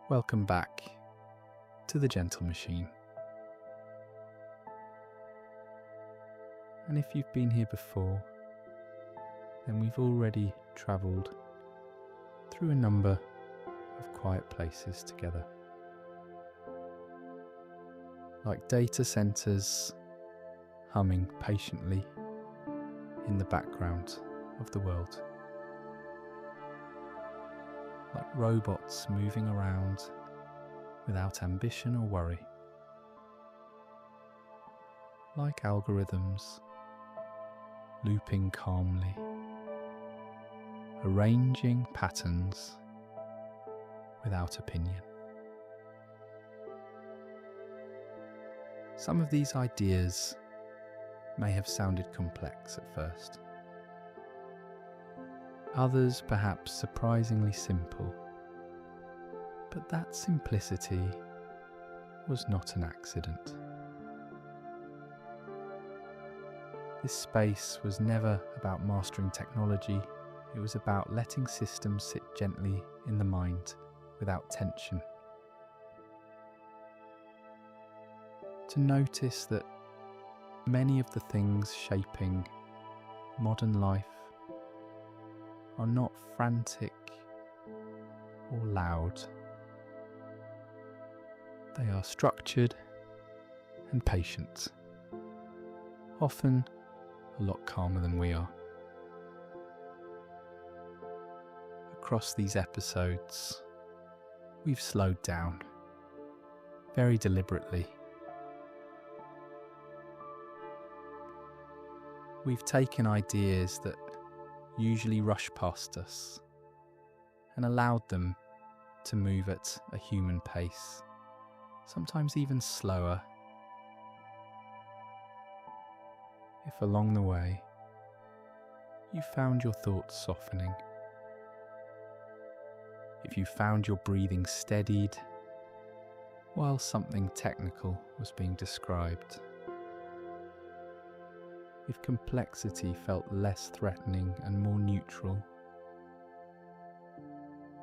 Welcome back to the Gentle Machine. And if you've been here before, then we've already travelled through a number of quiet places together. Like data centres humming patiently in the background of the world. Like robots moving around without ambition or worry. Like algorithms looping calmly, arranging patterns without opinion. Some of these ideas may have sounded complex at first. Others perhaps surprisingly simple, but that simplicity was not an accident. This space was never about mastering technology, it was about letting systems sit gently in the mind without tension. To notice that many of the things shaping modern life are not frantic or loud. They are structured and patient, often a lot calmer than we are. Across these episodes, we've slowed down, very deliberately. We've taken ideas that usually rush past us and allowed them to move at a human pace, sometimes even slower. If along the way you found your thoughts softening, if you found your breathing steadied while something technical was being described, if complexity felt less threatening and more neutral,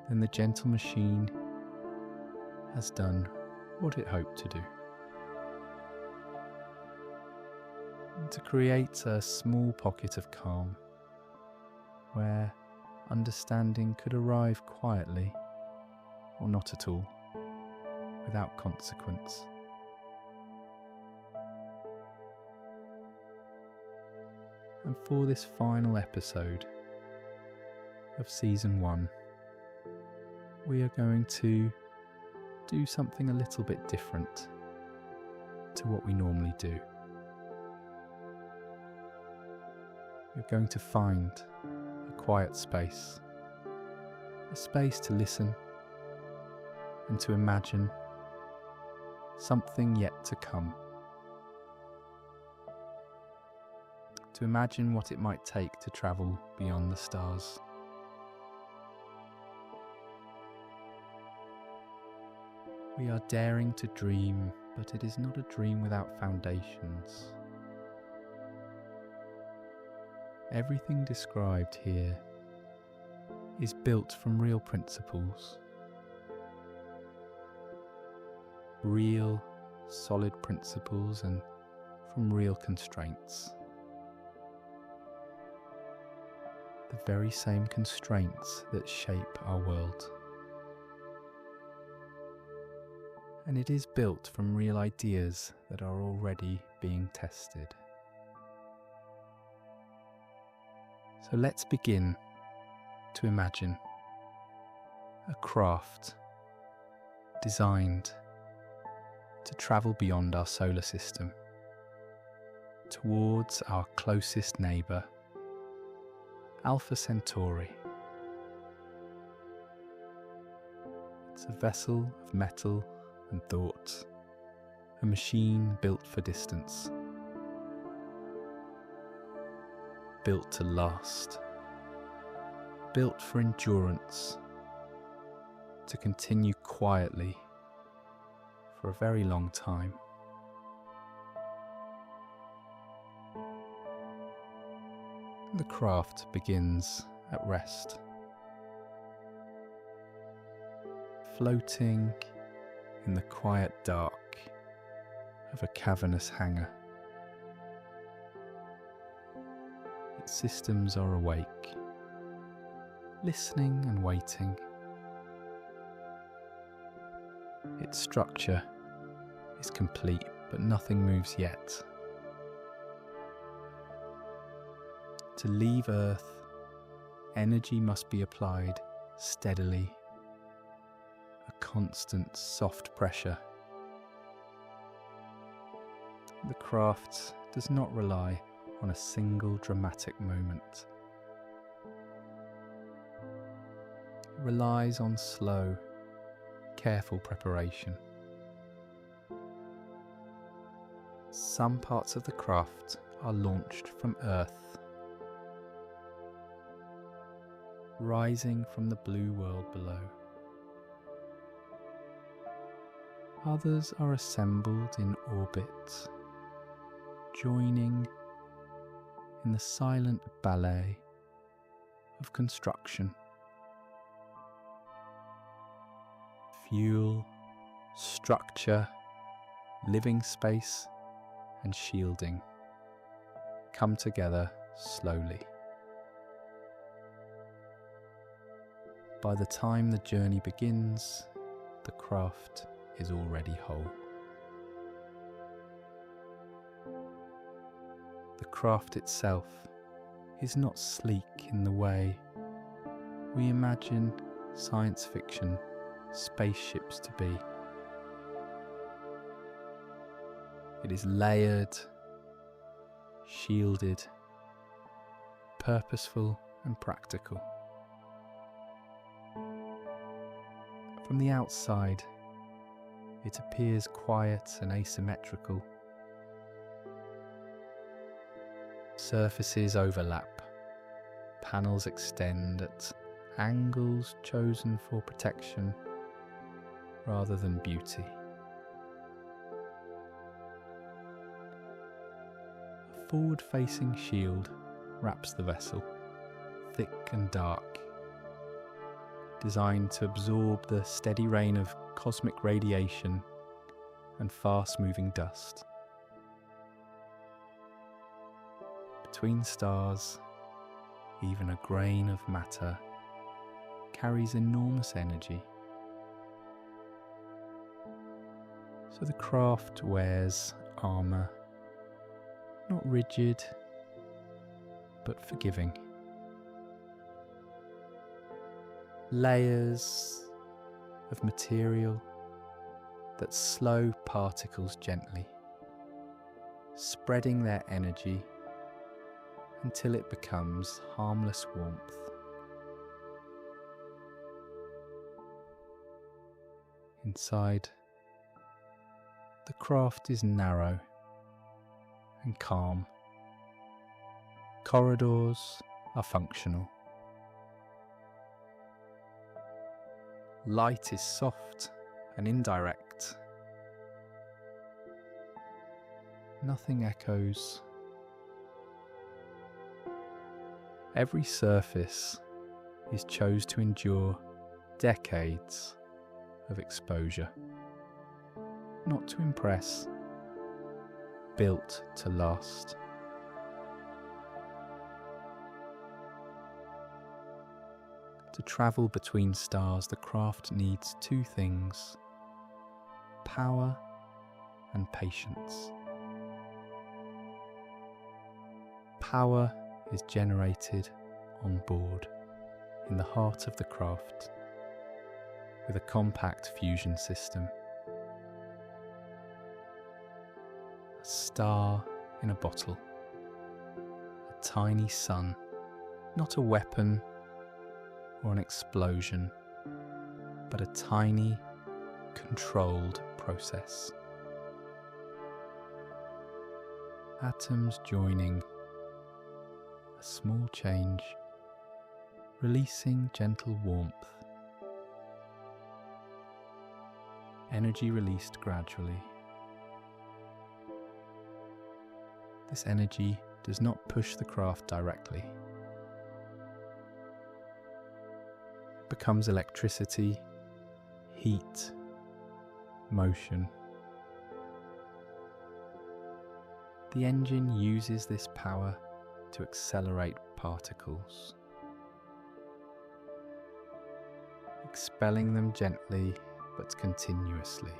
then the Gentle Machine has done what it hoped to do. And to create a small pocket of calm where understanding could arrive quietly or not at all, without consequence. And for this final episode of Season 1, we are going to do something a little bit different to what we normally do. We're going to find a quiet space, a space to listen and to imagine something yet to come. To imagine what it might take to travel beyond the stars. We are daring to dream, but it is not a dream without foundations. Everything described here is built from real principles. Real, solid principles and from real constraints. The very same constraints that shape our world. And it is built from real ideas that are already being tested. So let's begin to imagine a craft designed to travel beyond our solar system, towards our closest neighbour, Alpha Centauri. It's a vessel of metal and thought, a machine built for distance, built to last, built for endurance, to continue quietly for a very long time. The craft begins at rest, floating in the quiet dark of a cavernous hangar. Its systems are awake, listening and waiting. Its structure is complete, but nothing moves yet. To leave Earth, energy must be applied steadily, a constant soft pressure. The craft does not rely on a single dramatic moment. It relies on slow, careful preparation. Some parts of the craft are launched from Earth, rising from the blue world below. Others are assembled in orbit, joining in the silent ballet of construction. Fuel, structure, living space, and shielding come together slowly. By the time the journey begins, the craft is already whole. The craft itself is not sleek in the way we imagine science fiction spaceships to be. It is layered, shielded, purposeful and practical. From the outside, it appears quiet and asymmetrical. Surfaces overlap, panels extend at angles chosen for protection rather than beauty. A forward-facing shield wraps the vessel, thick and dark, designed to absorb the steady rain of cosmic radiation and fast-moving dust. Between stars, even a grain of matter carries enormous energy. So the craft wears armour, not rigid, but forgiving. Layers of material that slow particles gently, spreading their energy until it becomes harmless warmth. Inside, the craft is narrow and calm. Corridors are functional. Light is soft and indirect. Nothing echoes. Every surface is chosen to endure decades of exposure. Not to impress, built to last. To travel between stars, the craft needs two things: power and patience. Power is generated on board in the heart of the craft with a compact fusion system. A star in a bottle, a tiny sun, not a weapon or an explosion, but a tiny, controlled process. Atoms joining, a small change, releasing gentle warmth. Energy released gradually. This energy does not push the craft directly. It becomes electricity, heat, motion. The engine uses this power to accelerate particles, expelling them gently but continuously.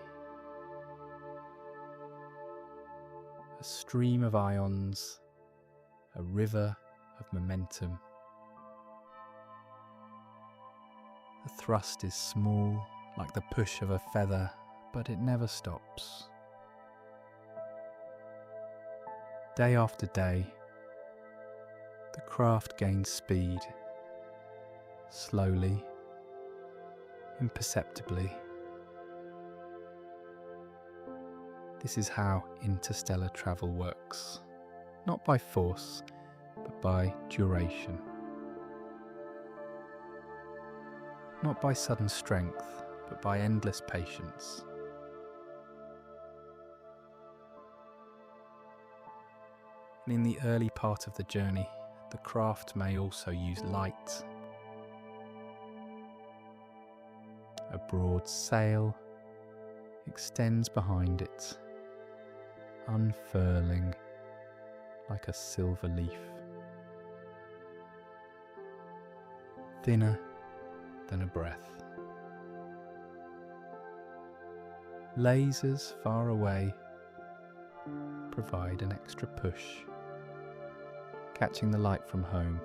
A stream of ions, a river of momentum. The thrust is small, like the push of a feather, but it never stops. Day after day, the craft gains speed, slowly, imperceptibly. This is how interstellar travel works, not by force, but by duration. Not by sudden strength, but by endless patience. And in the early part of the journey, the craft may also use light. A broad sail extends behind it, unfurling like a silver leaf. Thinner than a breath. Lasers far away provide an extra push, catching the light from home.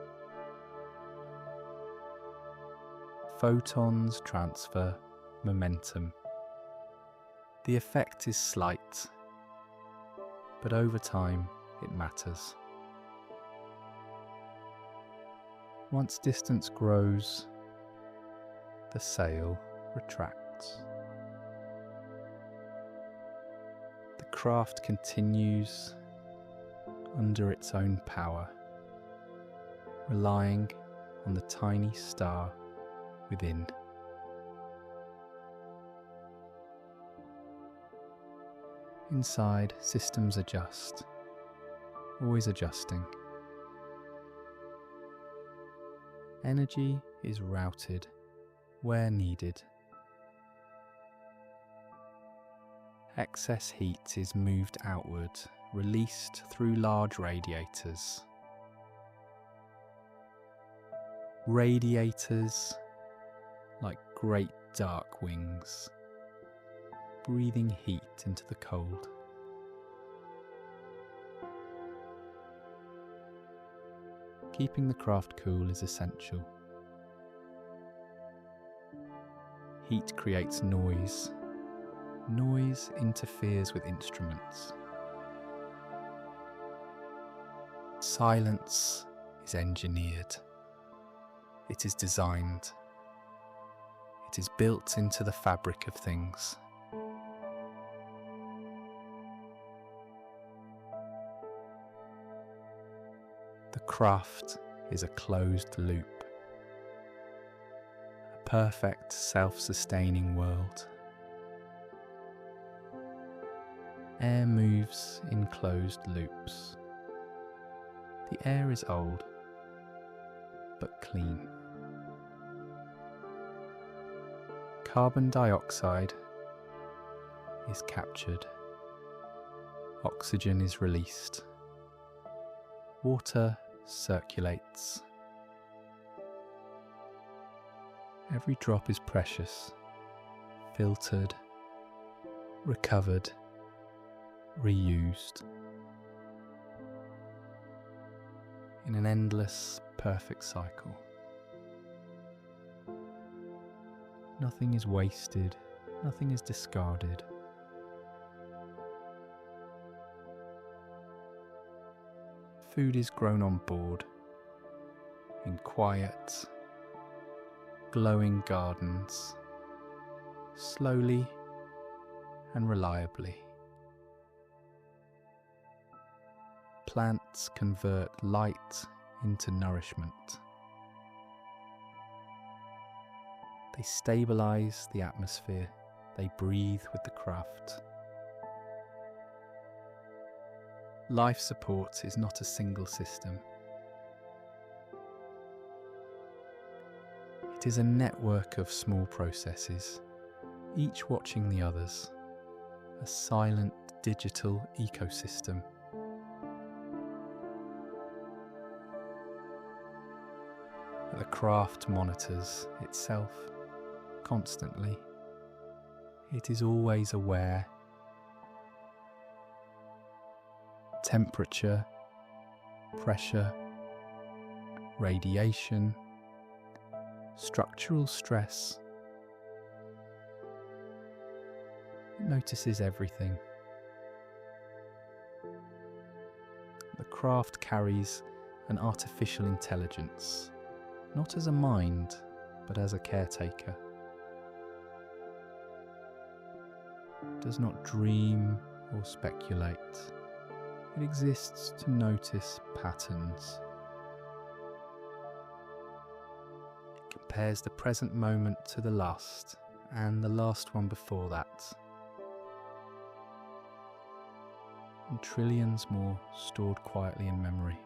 Photons transfer momentum. The effect is slight, but over time it matters. Once distance grows, the sail retracts. The craft continues under its own power, relying on the tiny star within. Inside, systems adjust, always adjusting. Energy is routed where needed. Excess heat is moved outward, released through large radiators. Radiators, like great dark wings, breathing heat into the cold. Keeping the craft cool is essential. Heat creates noise. Noise interferes with instruments. Silence is engineered. It is designed. It is built into the fabric of things. The craft is a closed loop, a perfect self-sustaining world. Air moves in closed loops. The air is old, but clean. Carbon dioxide is captured. Oxygen is released. Water circulates. Every drop is precious, filtered, recovered, reused. In an endless, perfect cycle. Nothing is wasted, nothing is discarded. Food is grown on board, in quiet, glowing gardens, slowly and reliably. Plants convert light into nourishment. They stabilize the atmosphere, they breathe with the craft. Life support is not a single system. It is a network of small processes, each watching the others, a silent digital ecosystem. The craft monitors itself constantly. It is always aware. Temperature, pressure, radiation, structural stress. It notices everything. The craft carries an artificial intelligence, not as a mind, but as a caretaker. It does not dream or speculate. It exists to notice patterns. It compares the present moment to the last, and the last one before that, and trillions more stored quietly in memory.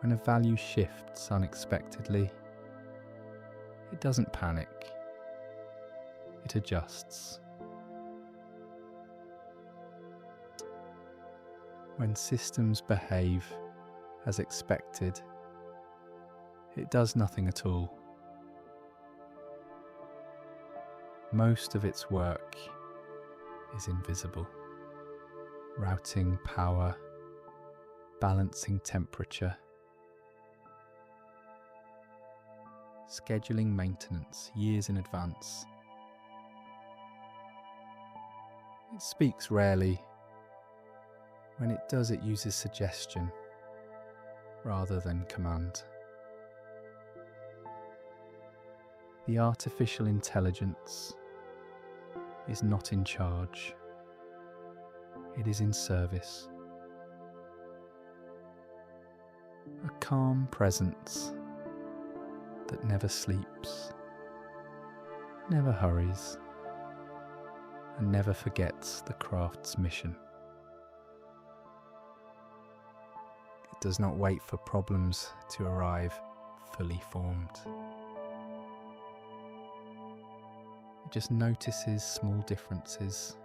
When a value shifts unexpectedly, it doesn't panic, it adjusts. When systems behave as expected, it does nothing at all. Most of its work is invisible, routing power, balancing temperature, scheduling maintenance years in advance. It speaks rarely. When it does, it uses suggestion rather than command. The artificial intelligence is not in charge. It is in service. A calm presence that never sleeps, never hurries, and never forgets the craft's mission. It does not wait for problems to arrive fully formed. It just notices small differences.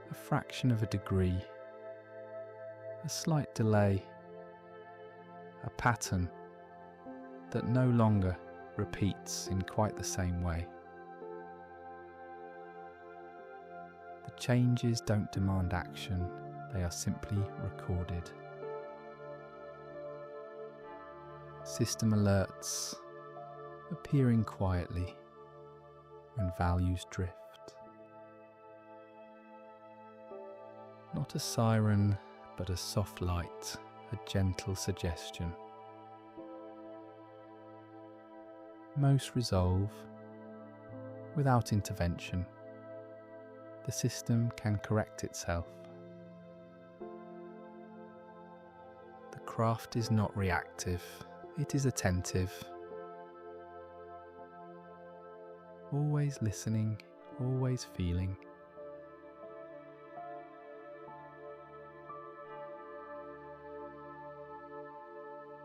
A fraction of a degree, a slight delay, a pattern that no longer repeats in quite the same way. The changes don't demand action, they are simply recorded. System alerts appearing quietly when values drift. Not a siren, but a soft light, a gentle suggestion. Most resolve without intervention. The system can correct itself. The craft is not reactive, it is attentive. Always listening, always feeling.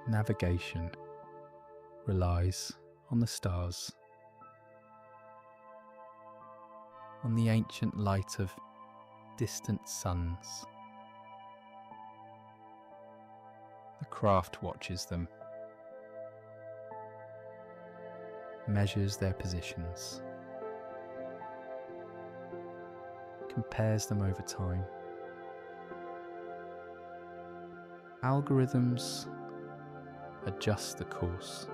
Navigation relies on the stars, on the ancient light of distant suns. The craft watches them, measures their positions, compares them over time. Algorithms adjust the course.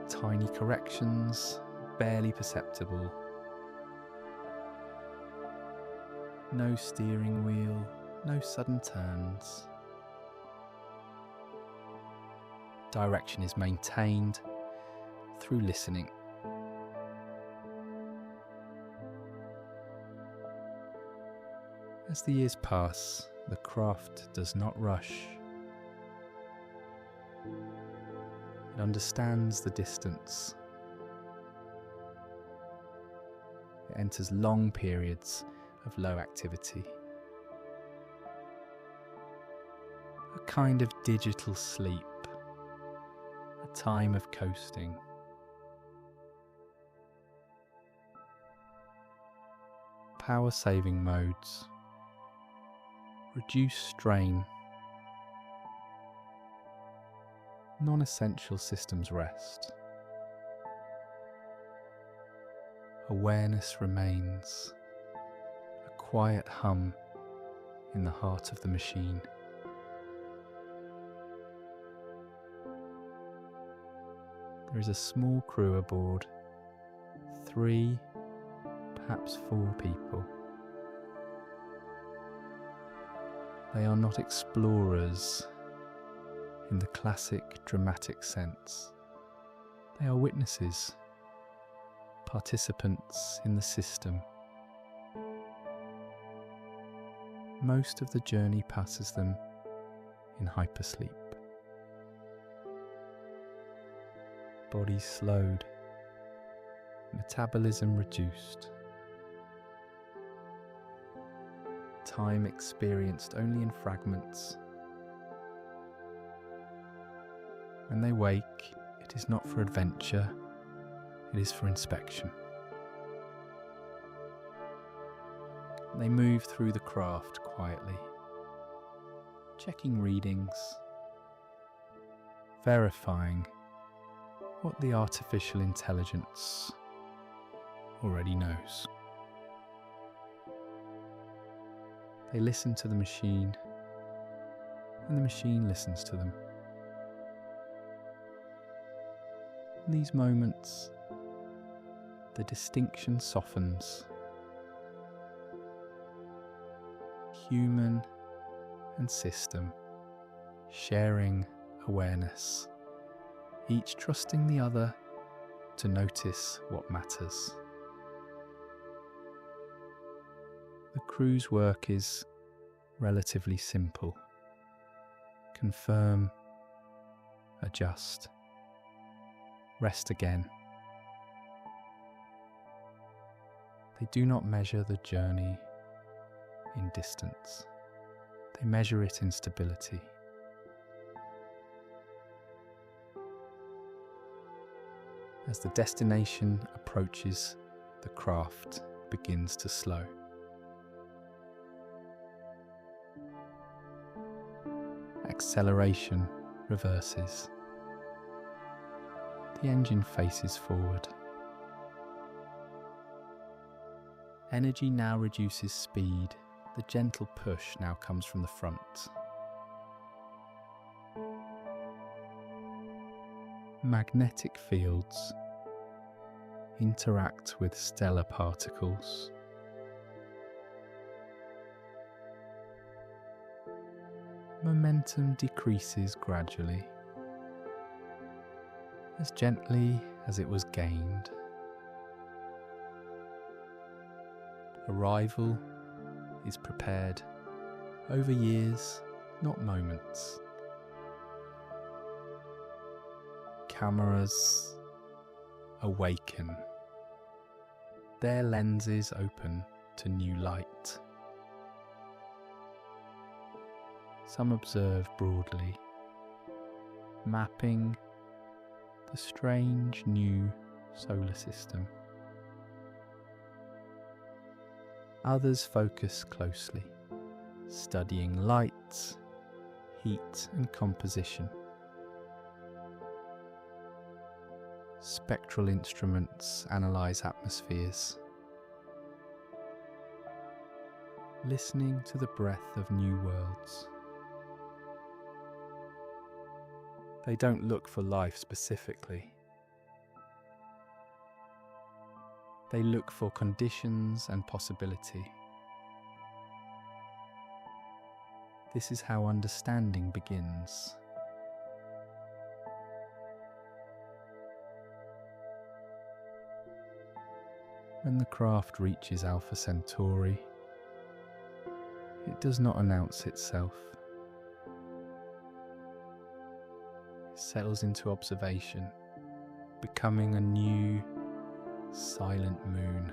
Tiny corrections, barely perceptible. No steering wheel, no sudden turns. Direction is maintained through listening. As the years pass, the craft does not rush. It understands the distance. It enters long periods of low activity. A kind of digital sleep time of coasting. Power saving modes. Reduce strain. Non-essential systems rest. Awareness remains, a quiet hum in the heart of the machine. There is a small crew aboard, 3, perhaps 4 people. They are not explorers in the classic dramatic sense. They are witnesses, participants in the system. Most of the journey passes them in hypersleep. Body slowed, metabolism reduced. Time experienced only in fragments. When they wake, it is not for adventure, it is for inspection. They move through the craft quietly, checking readings, verifying what the artificial intelligence already knows. They listen to the machine, and the machine listens to them. In these moments, the distinction softens. Human and system sharing awareness, each trusting the other to notice what matters. The crew's work is relatively simple. Confirm, adjust, rest again. They do not measure the journey in distance. They measure it in stability. As the destination approaches, the craft begins to slow. Acceleration reverses. The engine faces forward. Energy now reduces speed. The gentle push now comes from the front. Magnetic fields interact with stellar particles. Momentum decreases gradually, as gently as it was gained. Arrival is prepared over years, not moments. Cameras awaken, their lenses open to new light. Some observe broadly, mapping the strange new solar system. Others focus closely, studying light, heat and composition. Spectral instruments analyze atmospheres, listening to the breath of new worlds. They don't look for life specifically. They look for conditions and possibility. This is how understanding begins. When the craft reaches Alpha Centauri, it does not announce itself. It settles into observation, becoming a new, silent moon.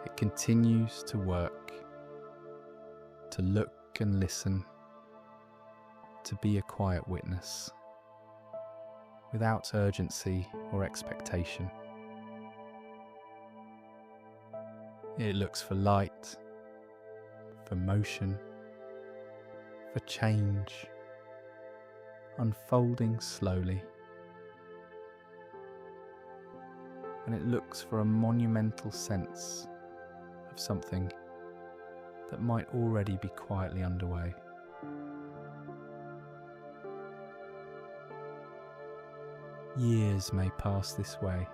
It continues to work, to look and listen, to be a quiet witness, without urgency or expectation. It looks for light, for motion, for change, unfolding slowly. And it looks for a monumental sense of something that might already be quietly underway. Years may pass this way,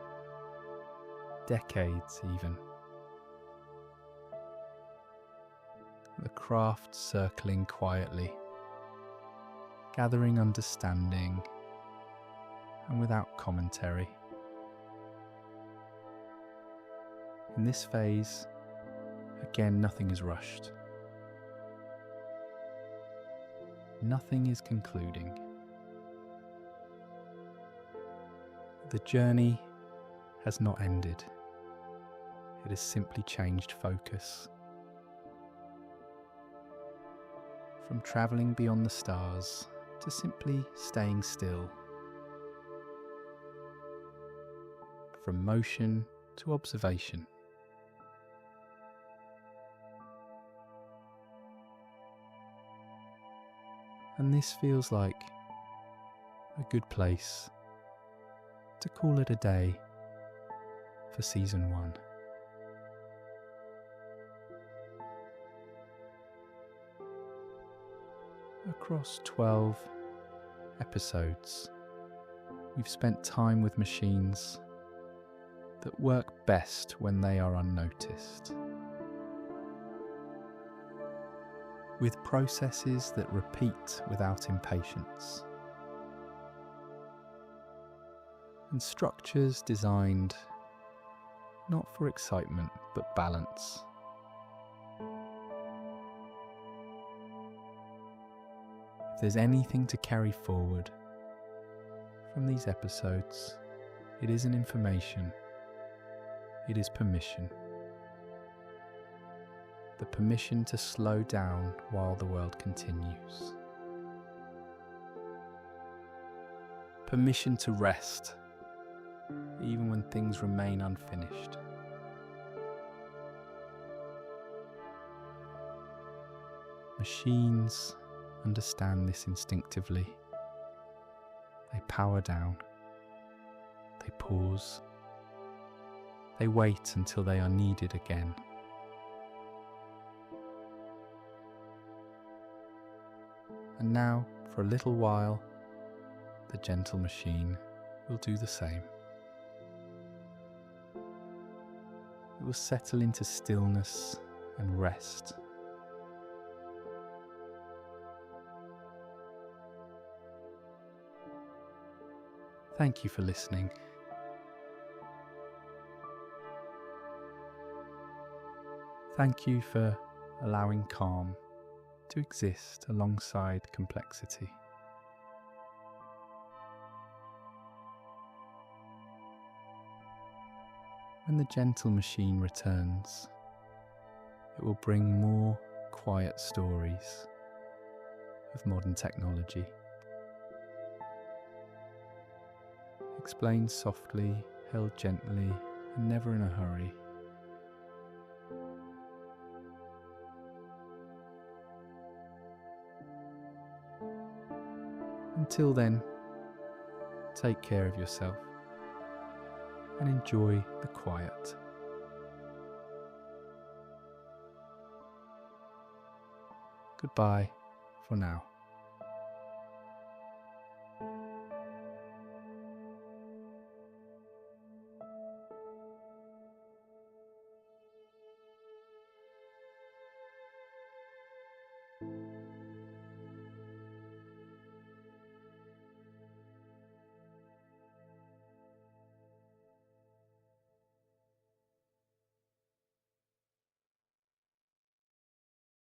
decades even. The craft circling quietly, gathering understanding and without commentary. In this phase, again, nothing is rushed. Nothing is concluding. The journey has not ended. It has simply changed focus. From travelling beyond the stars to simply staying still. From motion to observation. And this feels like a good place to call it a day for Season 1. Across 12 episodes, we've spent time with machines that work best when they are unnoticed, with processes that repeat without impatience, and structures designed not for excitement but balance. If there's anything to carry forward from these episodes, it isn't information, it is permission. The permission to slow down while the world continues. Permission to rest, even when things remain unfinished. Machines understand this instinctively. They power down. They pause. They wait until they are needed again. And now, for a little while, the gentle machine will do the same. It will settle into stillness and rest. Thank you for listening. Thank you for allowing calm to exist alongside complexity. When the gentle machine returns, it will bring more quiet stories of modern technology. Explained softly, held gently, and never in a hurry. Until then, take care of yourself and enjoy the quiet. Goodbye for now.